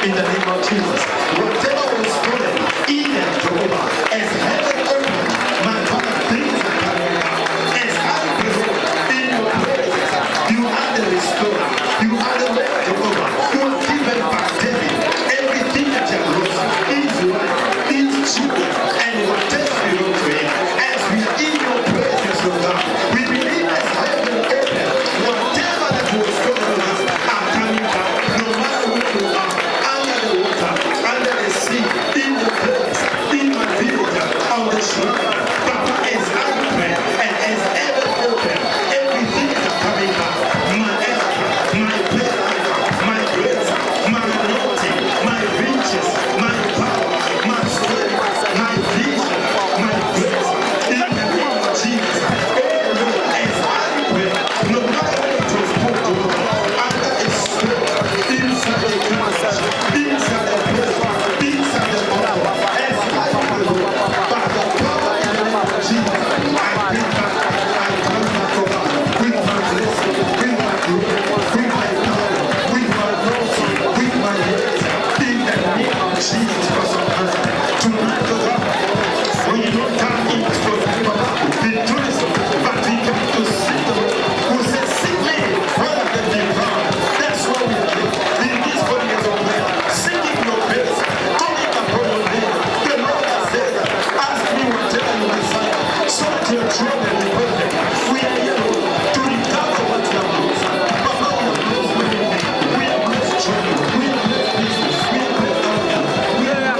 In the name of Jesus, whatever was stolen, Eden, Jehovah, as heaven open, my Father, things are coming out. As I pray in your presence, you are the restorer, you are the Lord Jehovah, you have given back David everything that you have lost, his wife, his children, and whatever belongs to him. As we are in your presence, O God, we believe as heaven open, whatever that was stolen from us are coming back, no matter who you are. Under the water, under the sea, in the place, in my village, on the shore. Papa, as I pray, and as ever open, everything is coming back. My extra, my prayer, my grace, my anointing, my riches, my power, my strength, my vision, my grace, in the name of Jesus. Oh Lord, as I pray, no matter what it was put to under a spirit, inside the cancer, inside the place, inside the body, as I pray, by the power in the name of Jesus, I bring back, I turn back over, with my blessing, with my glory, with my power, with my anointing, with my grace, in the name of Jesus Christ of Nazareth. Tonight, O God, when you don't come in for the tourism, but we come to see the Lord who says, seek me rather than be found. That's what we do. In this body of prayer, singing your praise, calling upon your name. The Lord has said, ask me whatever you desire, so that your children will be perfect. We are here to recover what you have lost. Papa, we have lost everything. We have lost children. We have lost business. We have lost health. We have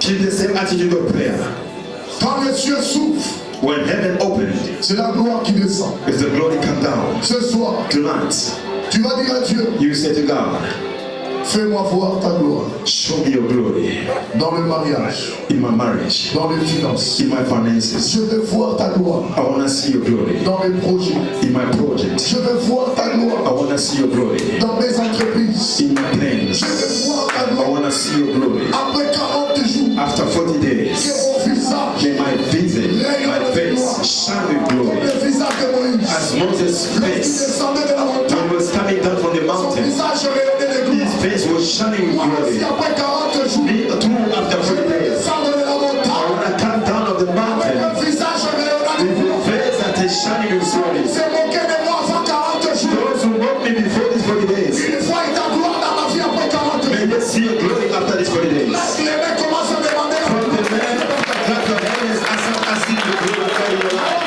Keep the same attitude of prayer. Quand les cieux s'ouvrent, when heaven opened, c'est la gloire qui descend. It's the glory come down. Ce soir, tonight, tu vas dire à Dieu, you say to God, fais-moi voir ta gloire. Show me your glory. Dans le mariage, in my marriage, dans les finances, in my finances. Je veux voir ta gloire. I want to see your glory. Dans mes projets, in my project. Je veux voir ta gloire. I want to see your glory. Dans mes entreprises, in my plans. Je veux voir ta gloire. I want to see your glory. Après 40 jours, after 40 days, que mon visage, may my visit, my face shine with glory. Comme le visage de Moïse, as Moses' face, when he was coming down from the mountain, his face was shining with glory. Me too, after 40 days, I want to come down of the mountain with a face that is shining with glory. Those who mock me before these 40 days, may they see your glory after these 40 days. From the men, clap your hands as I'm asking the glory of God in your life.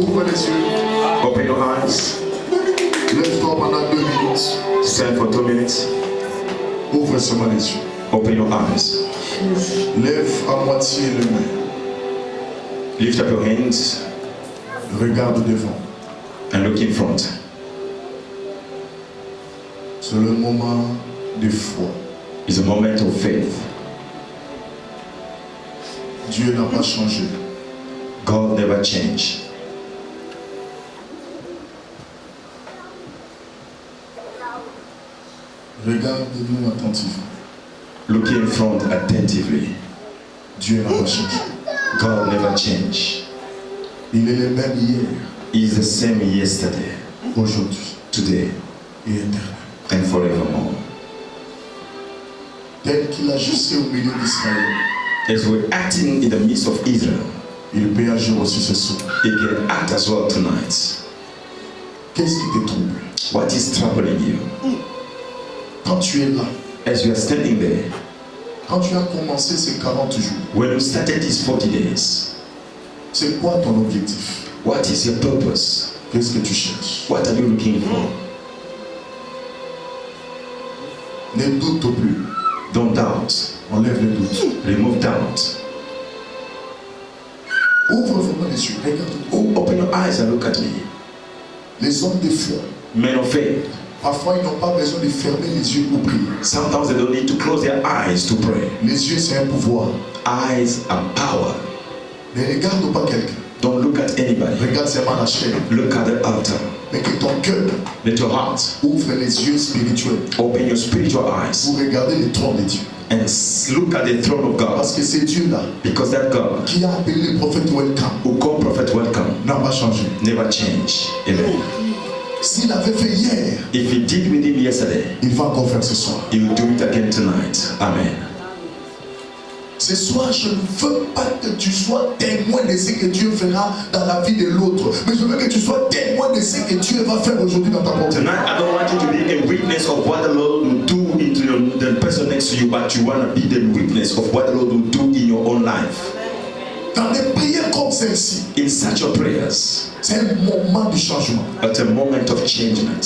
Ouvre les yeux. Open your eyes. Lève-toi pendant 2 minutes. Stand for 2 minutes. Ouvre seulement les yeux. Open your eyes. Lève à moitié les mains. Lift up your hands Regarde devant. and look in front. C'est le moment de foi. It's a moment of faith. Dieu n'a pas changé. God never changed. Regarde-nous attentivement. Look in front attentively. Dieu n'a pas changé. God never changed. Il est le même hier, He is the same yesterday, aujourd'hui today, et éternel. and forevermore. Tel qu'il agissait au milieu d'Israël, As we're acting in the midst of Israel, il peut agir aussi ce soir. He can act as well tonight. Qu'est-ce qui te trouble? What is troubling you? Quand tu es là, As you are standing there, quand tu as commencé ces 40 jours, when you started these 40 days, c'est quoi ton objectif? what is your purpose? Qu'est-ce que tu cherches? What are you looking for? Ne doute plus. Don't doubt. Enlève le doute. Remove doubt. Ouvre vraiment les yeux. Regarde. Open your eyes and look at me. Les hommes de foi, Men of faith. parfois ils n'ont pas besoin de fermer les yeux pour prier. Sometimes they don't need to close their eyes to pray. Les yeux, c'est un pouvoir. Eyes are power. Ne regarde pas quelqu'un. Don't look at anybody. Regarde seulement la chaîne. Look at the altar. Mais que ton cœur Let your heart ouvre les yeux spirituels open your spiritual eyes pour regarder le trône de Dieu. and look at the throne of God. Parce que c'est Dieu-là Because that God qui a appelé le prophète Welcome who called Prophet Welcome n'a pas changé. never changed. Amen. S'il avait fait hier, If he did with him yesterday, il va encore faire ce soir. he will do it again tonight. Amen. Ce soir, je ne veux pas que tu sois témoin de ce que Dieu fera dans la vie de l'autre. Mais je veux que tu sois témoin de ce que Dieu va faire aujourd'hui dans ta propre vie. Tonight, I don't want you to be a witness of what the Lord will do into the person next to you, but you want to be the witness of what the Lord will do in your own life. Dans des prières comme celle-ci, In such your prayers, c'est un moment de changement. at a moment of changement,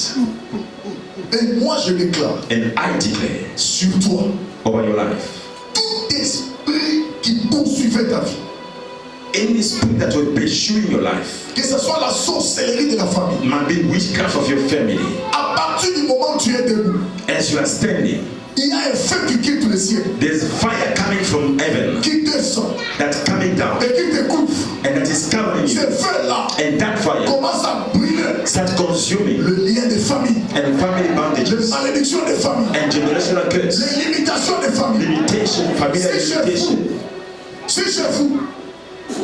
Et moi, je déclare and I declare sur toi, over your life, tout esprit qui poursuivait ta vie, any spirit that will pursue your life, que ce soit la sorcellerie de la famille, might be witchcraft of your family, à partir du moment où tu es debout, as you are standing, il y a un feu qui quitte le ciel, there's fire coming from heaven qui descend that's coming down, et qui te couvre. and that is covering Ce you, feu-là and that fire commence à brûler starts consuming, le lien des familles, and family les bondages, malédictions des familles, and generational curse, les limitations des familles. limitation, familiar Si chez limitation. vous,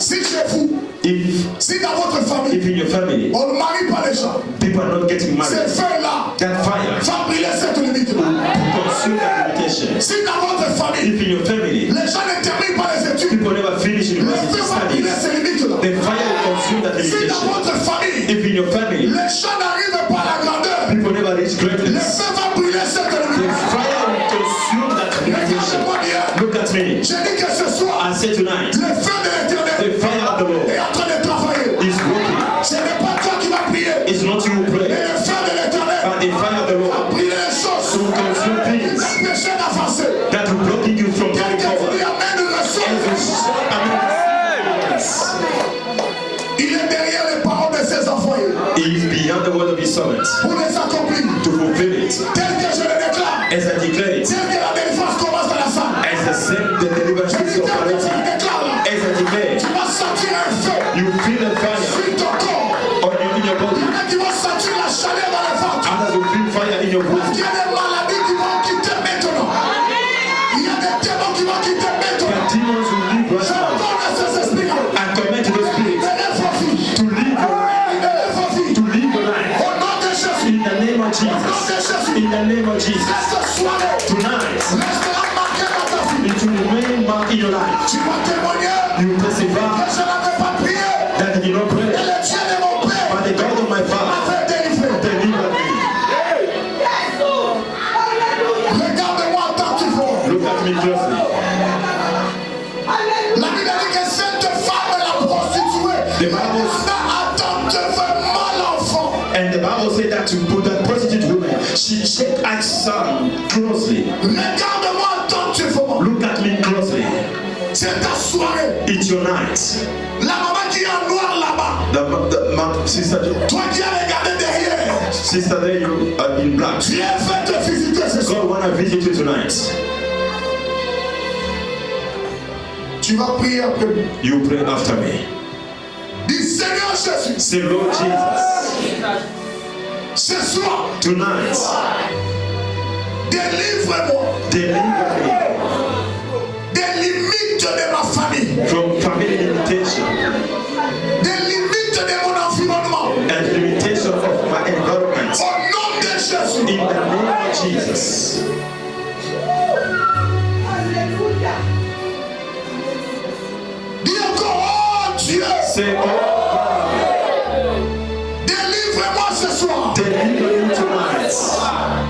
si chez vous, If si dans votre famille, in your family on ne marie pas les gens, people are not getting ce married, feu-là that fire va brûler cette limite-là. consume that limitation. Si dans votre famille, If in your family les gens ne terminent pas les études, people never finish le university feu va brûler studies, ces limites-là. the fire will consume that Si dans limitation. votre famille, If in your family les gens n'arrivent pas à la grandeur, people never reach le greatness, feu va brûler cette the limite. fire will consume that limitation. Regardez-moi bien. Look at me. J'ai dit que ce soir, I say tonight, le feu de l'éternel the fire of the Lord est en train de travailler. is working. Ce n'est pas toi qui vas prier, It's not you who mais pray, le feu de l'éternel but the fire of the va Lord brûler les choses will consume qui things t'empêchaient d'avancer. that will blocking you from moving Quelqu'un forward. dit Amen, As you reçoit. shout, amen. Il est derrière les paroles de ses envoyés He is beyond the word of his servants pour les accomplir. to fulfill it. Tel que je le déclare, As I declare it, tel que la délivrance commence dans la salle. as the deliverance Je is dis tel que je le operating, déclare là, as I declare tu it, vas sentir un feu you feel the fire sur ton corps. in your body. Il y en a qui vont sentir la chaleur dans le ventre. Others will feel fire in your Il body. y a des maladies qui vont quitter maintenant. Il y a des démons qui vont quitter The maintenant. demons will leave right Je now. parle à ces esprits. I command to the spirit Élève vos filles. to leave your life, Élève vos filles. to leave your life. Au nom de Jésus. In the name of Jesus. In the name of Jesus. Cette soirée, Tonight, restera marqué dans ta vie. it will remain marked in your life. Tu vas témoigner You que persevere je n'avais pas prié. that you did not pray, Et le Dieu de mon but père the God of my Father m'avait délivré. delivered me. Regarde-moi attentivement. Look at me closely. La Bible dit que cette femme, la prostituée, The Bible- attentivement l'enfant. And the Bible said that to put that prostitute woman, she checked her son closely. Regarde-moi attentivement. Look at me closely. C'est ta soirée. It's your night. La maman qui est en noir là-bas. My sister, Toi qui as regardé derrière. sister, there you are in black. Dieu veut te visiter ce soir. God wanna visit you tonight. Tu vas prier après moi. You pray after me. Dis Seigneur Jésus. Say, Lord Jesus, Ce soir, tonight, délivre-moi deliver me des limites de ma famille, from family limitation des limites de mon environnement. and limitation of my environment. Au nom de Jésus. In the name of Jesus. Dis encore, oh Dieu, Say, oh, délivre-moi ce soir deliver me tonight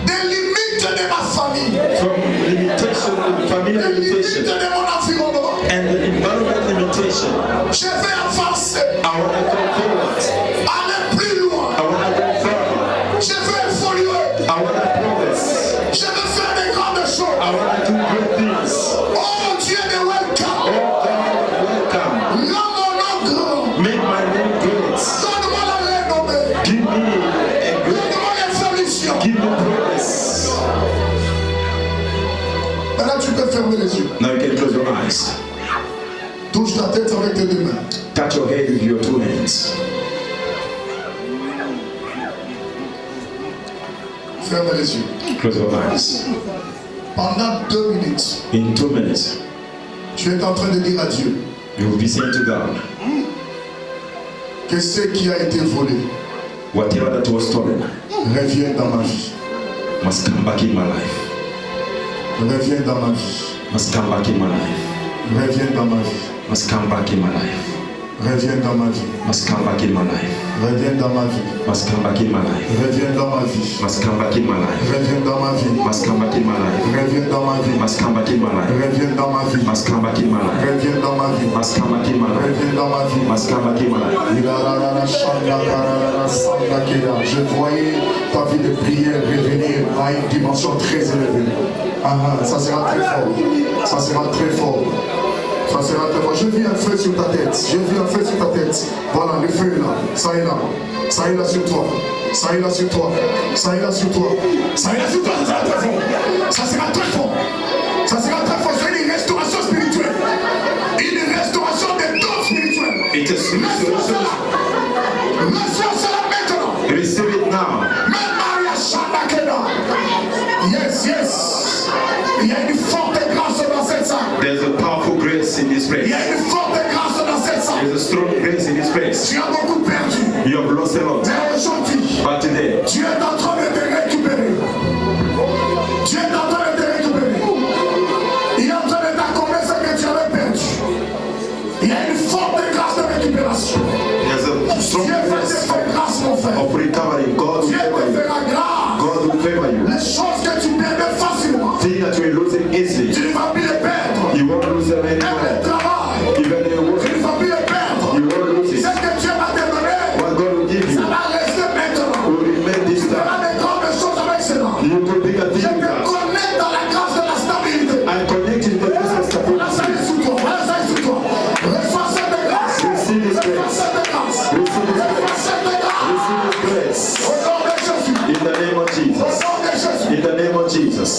des limites de ma famille, from limitation, family des limites limitation de mon environnement. and the environment limitation. Je vais avancer, I want to go forward. aller plus loin. I want to go further. Je veux évoluer. I want to progress. Je veux faire des grandes choses. I want to do great things. Oh Dieu de welcome. Oh God, welcome. Rends mon nom grand. Make my name great. Donne-moi la renommée. Give me a great, Donne-moi l'évolution. give me progress. Maintenant tu peux fermer les yeux. Now you can close your eyes. Touche ta tête avec tes deux mains. Touch your head with your two hands. Ferme les yeux. Close your eyes. Pendant 2 minutes, In 2 minutes, tu es en train de dire à Dieu you will be saying to God, que ce qui a été volé whatever that was stolen revienne dans ma vie. must come back in my life. Reviens dans ma vie. Must come back in my life. Reviens dans ma vie. Must come back in my life. Reviens dans ma vie. Must come back in my life. Reviens dans ma vie. Must come back in my life. Reviens dans ma vie. Must come back in my life. Reviens dans ma vie. Must come back in my life. Reviens dans ma vie. Must come back in my life. Reviens dans ma vie. Must come back in my life. Reviens dans ma vie. Must come back in my life. Reviens dans ma vie. Must come back in my life. Je voyais ta vie de prière revenir à une dimension très élevée. Ça sera très fort. Ça sera très fort. Ça sera très fort. Je vis un feu sur ta tête. Je vis un feu sur ta tête. Voilà, le feu est là. Ça est là. Ça est là sur toi. Ça est là sur toi. Ça est là sur toi. Ça est là sur toi. Ça sera très fort. Ça sera très fort. Ça sera très fort. C'est une restauration spirituelle. Une restauration des dons spirituels. It is Reçois cela. Reçois cela maintenant. receive it now. Même Maria Shabakena. Yes, yes. Il y a une forte grâce dans cette salle. There's a powerful grace in this Il y place. a une forte grâce dans cette salle. There's a strong grace in this place. Tu as beaucoup perdu. You have lost a lot. Mais aujourd'hui, But today, tu es en train de te récupérer. Tu es en train de te récupérer. Il est en train de t'accorder ce que tu avais perdu. Il y a une forte grâce de récupération. there's a strong Dieu va te grace faire grâce, mon frère. of recovery. God will Dieu favor te you. fera grâce. God will favor you. Les choses que tu perdais facilement, Things that you will lose it easily. tu ne vas plus les perdre. You won't lose them Même le anymore. travail, Even the work, tu ne vas plus les perdre. you won't lose Ce it. que Dieu va te donner, What God will give ça you va rester maintenant. will remain this Tu feras time. des grandes choses avec cela. You will bigger Je things. te connecte dans la grâce de la stabilité. I connect you to the business Voilà, ça stability. est sous toi. Voilà, ça est sous toi. Reçois cette grâce. Receive this Reçois grace. cette grâce. Receive this Reçois grace. cette grâce. Receive this grace. Au nom de Jésus. In the name of Au Jesus. nom de Jésus. In the name of Jesus.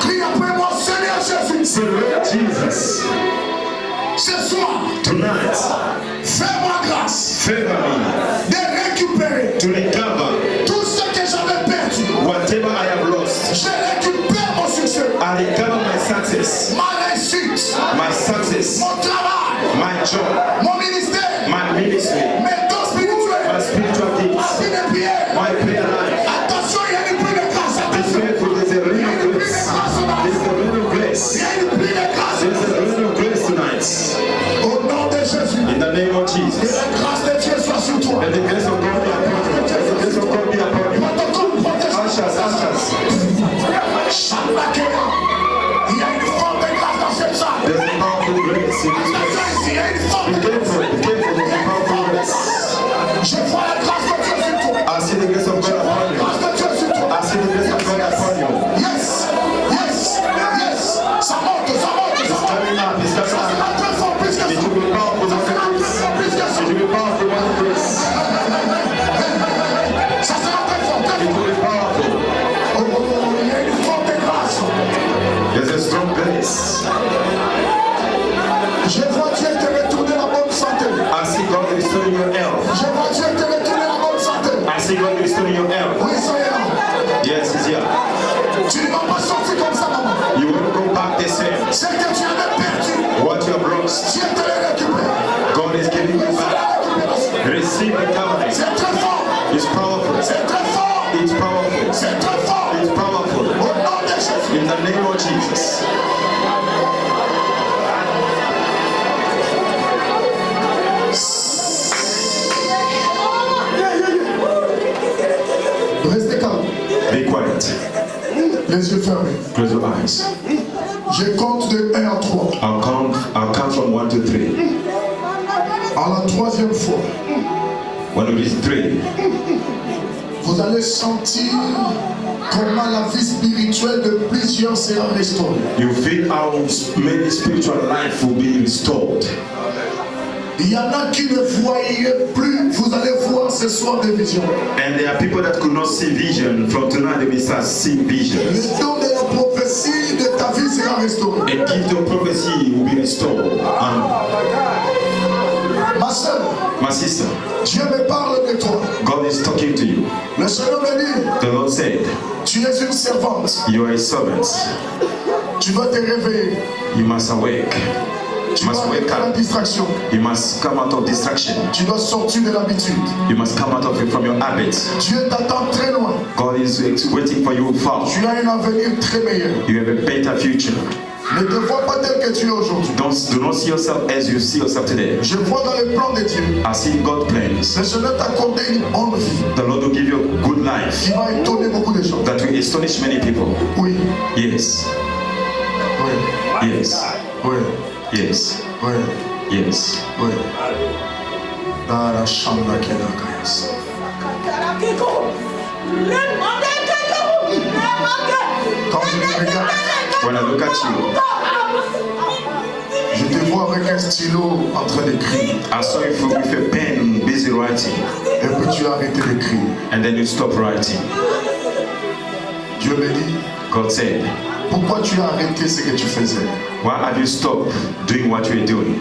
Crie après moi, Seigneur Jésus. Say, Lord Jesus, Ce soir, tonight, fais-moi grâce favor me de récupérer to recover tout ce que j'avais perdu. whatever I have lost. Je récupère mon succès, I recover my success, ma réussite, my success, mon travail, my job, mon ministère, my ministry, mes dons spirituels, my spiritual ma gifts, vie de prière. my prayer life. Attention, il y a une pluie de grâce. Be Attention, faithful, there's a il y rain a of une pluie de grace. grâce dans la There's a rain of il grace. y a une pluie de grâce. There's a rain of grace tonight. Au nom de Jésus, In the name of que Jesus. la grâce de Dieu soit sur toi. Let the grace of God be upon you. Let the grace of God be upon you. Ushers, ushers. Shabakena. Il y a une forte grâce dans cette salle. There's a powerful grace in this place. Attention ici, il y a une forte Be careful, be careful. There's a powerful grace. Je vois la grâce de Dieu sur toi. I see the grace of God upon you. Grâce de Dieu sur toi. I see the grace of God upon you. Yes, yes, yes. Ça monte, ça monte, ça monte. Coming see God restoring your health. Oui, soyez là. Yes, it's here. Tu ne vas pas sortir comme ça, maman. You won't go back the same. C'est que tu avais perdu. What you have lost, Dieu te l'a récupéré. God is giving you C'est back. la récupération. Receive recovery. C'est très fort. It's powerful. C'est très fort. It's powerful. C'est très fort. It's powerful. Au nom de Jésus. In the name of Jesus. Restez calme. Be quiet. Les yeux fermés. Close your eyes. Je compte de 1 à 3. I'll count from 1 to 3. À la troisième fois, When it is 3, vous allez sentir comment la vie spirituelle de plusieurs sera restaurée. you feel how many spiritual life will be restored. Il y en a qui ne voyaient plus. Vous allez voir ce soir des visions. And there are people that could not see vision. From tonight, they will start seeing visions. Le don de la prophétie de ta vie sera restauré. A gift of prophecy will be restored. Ma soeur, My sister, Dieu me parle de toi. God is talking to you. Le Seigneur me dit, The Lord said, tu es une servante. you are a servant. Tu dois te réveiller. You must awake. Tu You dois must wake arrêter la up. distraction. You must come out of distraction. Tu dois sortir de l'habitude. You must come out of it from your habits. Dieu t'attend très loin. God is waiting for you far. Tu as un avenir très meilleur. You have a better future. Ne te vois pas tel que tu es aujourd'hui. Do not see yourself as you see yourself today. Je vois dans le plan de Dieu. I see God's plans. Le Seigneur t'a accordé une bonne vie The Lord will give you a good life qui va étonner beaucoup de gens. that will astonish many people. Oui, Yes, oui, yes, oui, yes, oui, yes. oui. Dans la chambre qui est là, Kayas. Quand je te regarde, When I look at you, je te vois avec un stylo en train d'écrire. I saw you with a pen busy writing, Et puis tu as arrêté d'écrire. and then you stop writing. Dieu me dit, God said, pourquoi tu as arrêté ce que tu faisais? why have you stopped doing what you are doing?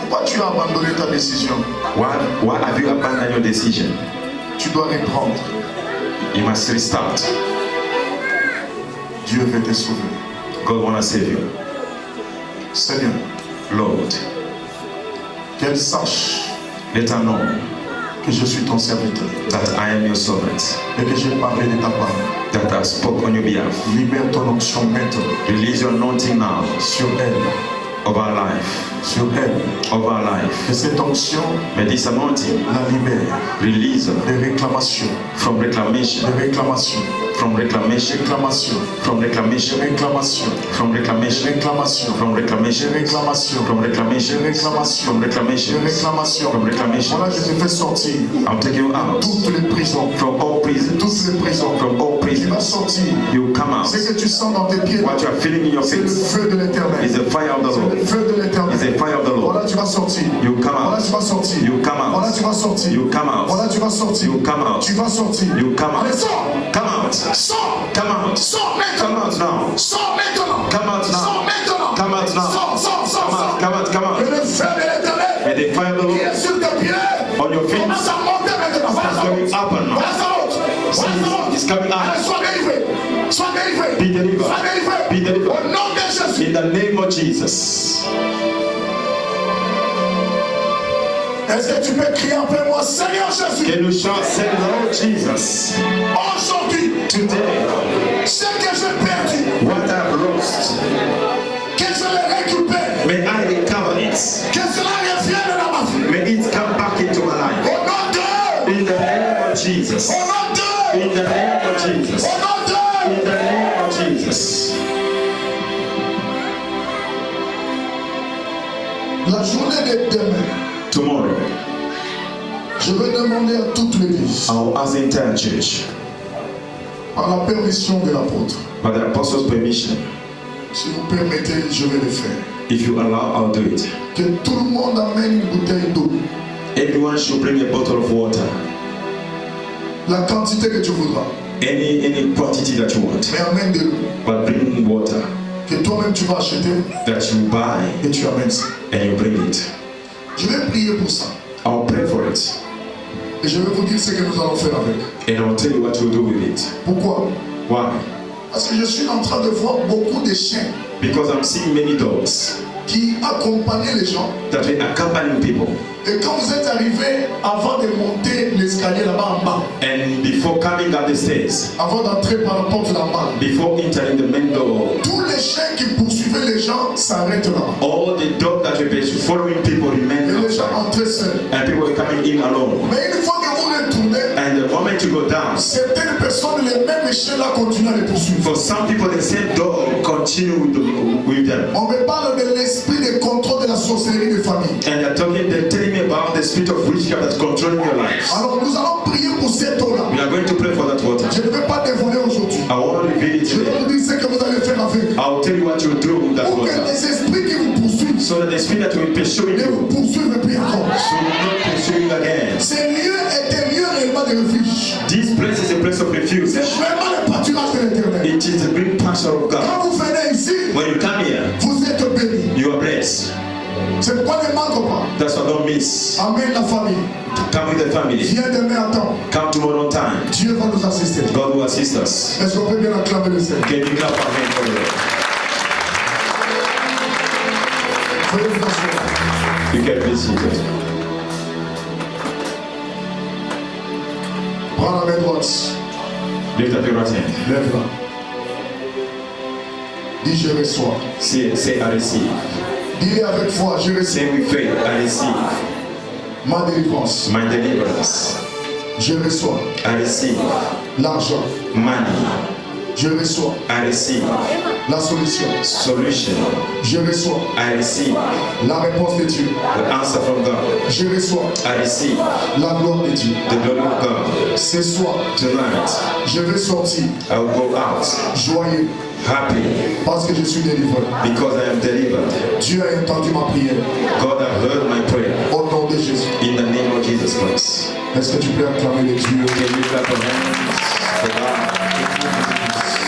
Pourquoi tu as abandonné ta décision? Why have you abandoned your decision? Tu dois reprendre. You must restart. Dieu veut te sauver. God want to save you. Seigneur, Lord, qu'elle sache let her know que je suis ton serviteur that I am your servant, et que j'ai parlé de ta part. that I spoke on your behalf. Libère ton onction maintenant Release your anointing now sur elle, of our life, sur elle. of our life. Que cette onction May this anointing la libère release de réclamation, from reclamation, de réclamation, from reclamation, réclamation, from reclamation, réclamation, from reclamation, réclamation, from reclamation, réclamation, from reclamation, réclamation, from reclamation, réclamation. from reclamation. Voilà, je te fais sortir I'm taking you out toutes les prisons, from all prisons, toutes les prisons. from all Tu prisons. vas sortir. You come out. Ce que tu sens dans tes pieds, What you are feeling in your c'est le face feu de l'éternel. is the fire of the C'est le Lord. feu de l'éternel. Is the fire of the Lord. Voilà, tu vas sortir. You come Voilà, out. tu vas sortir. You come out. Voilà, tu vas sortir. You come out. Voilà, tu vas sortir. You come out. Tu vas sortir. You come out. Allez, sors. Come out. Sors. Come out. Sors Come maintenant. out now. Sors maintenant. Come out now. Sors maintenant. Come out now. Sors, sors, sors, Come out. sors. Come out. Come out. Que le feu de l'éternel May the fire of the qui Lord est sur tes pieds on your feet commence à monter maintenant. Voilà, is ça going monte. up and Voilà, up. ça monte. Voilà, ça monte. It's coming Allez, up. sois délivré. Sois délivré. Be delivered. Sois délivré. Be delivered. Au nom de Jésus. In the name of Jesus. Est-ce que tu peux crier après moi, Seigneur Jésus? Can you shout, say, Lord Jesus, Aujourd'hui, today, ce que j'ai perdu, what I've lost, que je le récupère, may I recover it. que cela revienne dans ma vie. May it come back into my life. Au nom de, In the name of Jesus. au nom de, In the name of Jesus. au nom de. In the name of Jesus. La journée de demain, Tomorrow, je vais demander à toute l'église, I'll ask the entire church, par la permission de l'apôtre, by the apostles' permission, si vous permettez, je vais le faire. if you allow, I'll do it. Que tout le monde amène une bouteille d'eau, Everyone should bring a bottle of water, la quantité que tu voudras, any quantity that you want, mais amène de l'eau, but bring water que toi-même tu vas acheter that you buy et tu amènes ça. and you bring it. Je vais prier pour ça. I'll pray for it. Et je vais vous dire ce que nous allons faire avec. And I'll tell you what we'll do with it. Pourquoi? Why? Parce que je suis en train de voir beaucoup de chiens Because I'm seeing many dogs qui accompagnaient les gens. that will accompany people. Et quand vous êtes arrivé, avant de monter l'escalier là-bas en bas, And before coming up the stairs, avant d'entrer par la porte d'en bas, before entering the main door, tous les chiens qui poursuivaient les gens s'arrêtent là-bas. all the dogs that were following people remained Et les gens outside. entraient seuls. And people were coming in alone. Mais une fois que vous retournez, And the moment you go down, certaines personnes, les mêmes chiens-là continuent à les poursuivre. for some people, the same dog continue with them. On me parle de l'esprit de contrôle de la sorcellerie de famille. And they're telling me about the spirit of witchcraft that's controlling your life. Alors nous allons prier pour cette eau-là. We are going to pray for that water. Je ne vais pas dévoiler aujourd'hui. I want to reveal it Je vais today. vous dire ce que vous allez faire avec. I'll tell you what you do with that Pour que water. les esprits qui vous poursuivent So that the spirit that will pursue ne vous you poursuivent plus encore. should not pursue you again. Ce lieu est un lieu réellement de refuge. This place is a place of refuge. C'est vraiment le pâturage de l'éternel. It is the great pasture of God. Quand vous venez ici, When you come here, vous êtes bénis. you are blessed. C'est pourquoi ne manque pas. That's why don't miss. Amène la famille. Come with the family. Viens demain à temps. Come tomorrow on time. Dieu va nous assister. God will assist us. Est-ce qu'on peut bien acclamer le Seigneur? Can you clap our hands for them? Veuillez vous asseoir. You can be seated. Prends la main droite. Lift up your right hand. Lève-la. Dis je reçois. Say I receive. Dis-le avec foi, je reçois Say with faith, I receive ma délivrance. my deliverance. Je reçois I receive l'argent. money. Je reçois I receive la solution. solution. Je reçois I receive la réponse de Dieu. the answer from God. Je reçois I receive la gloire de Dieu. the glory of God. Ce soir, Tonight, je vais sortir I will go out joyeux happy parce que je suis délivré. because I am delivered. Dieu a entendu ma prière. God has heard my prayer Au nom de Jésus. in the name of Jesus Christ. Est-ce que tu peux acclamer les dieux? Can you clap your hands for God?